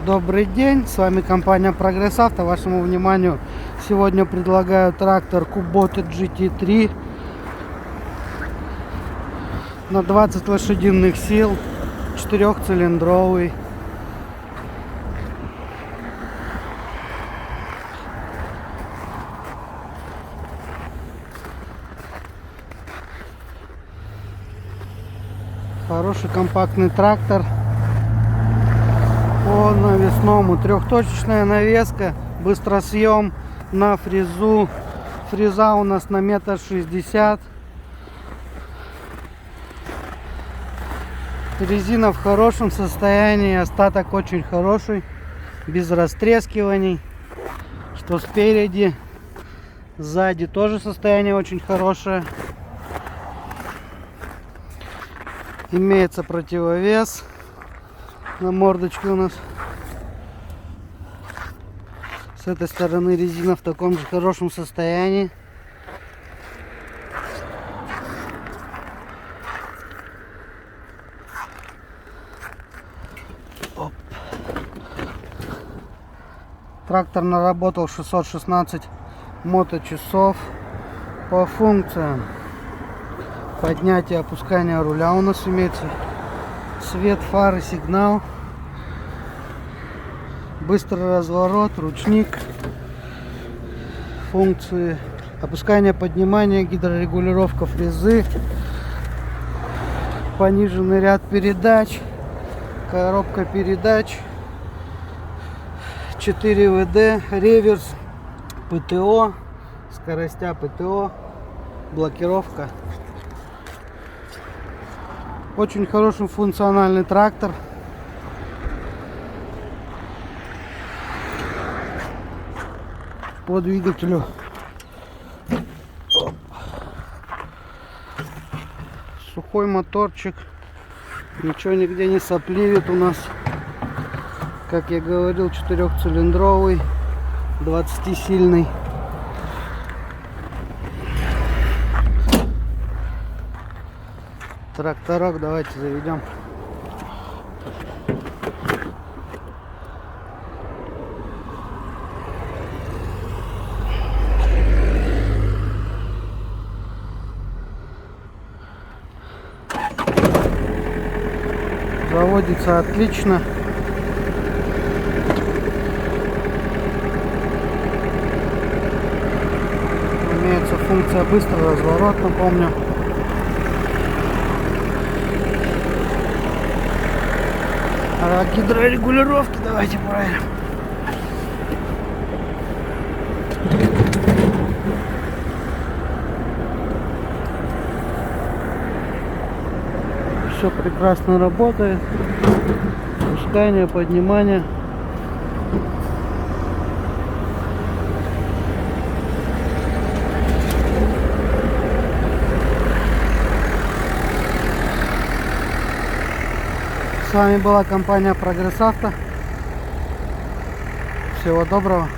Добрый день, с вами компания Прогресс Авто. Вашему вниманию сегодня предлагаю трактор Kubota GT3 на 20 лошадиных сил, 4-цилиндровый. Хороший компактный трактор. По навесному, трехточечная навеска, быстросъем на фрезу. Фреза у нас на 1,60 м. Резина в хорошем состоянии, остаток очень хороший, без растрескиваний. Что спереди, сзади тоже состояние очень хорошее. Имеется противовес на мордочке у нас. С этой стороны резина в таком же хорошем состоянии. Оп. Трактор наработал 616 моточасов. По функциям: поднятие, опускание руля у нас имеется, свет фары, сигнал, быстрый разворот, ручник, функции: опускание, поднимание, гидрорегулировка фрезы, пониженный ряд передач, коробка передач, 4 ВД, реверс, ПТО, скоростя ПТО, блокировка. Очень хороший функциональный трактор. По двигателю сухой моторчик, ничего нигде не сопливит у нас. Как я говорил, 4-цилиндровый, 20-сильный. Тракторок давайте заведем. Заводится отлично. Имеется функция быстрый разворот, напомню. А гидрорегулировки давайте проверим. Все прекрасно работает. Опускание, поднимание. С вами была компания Прогресс Авто. Всего доброго.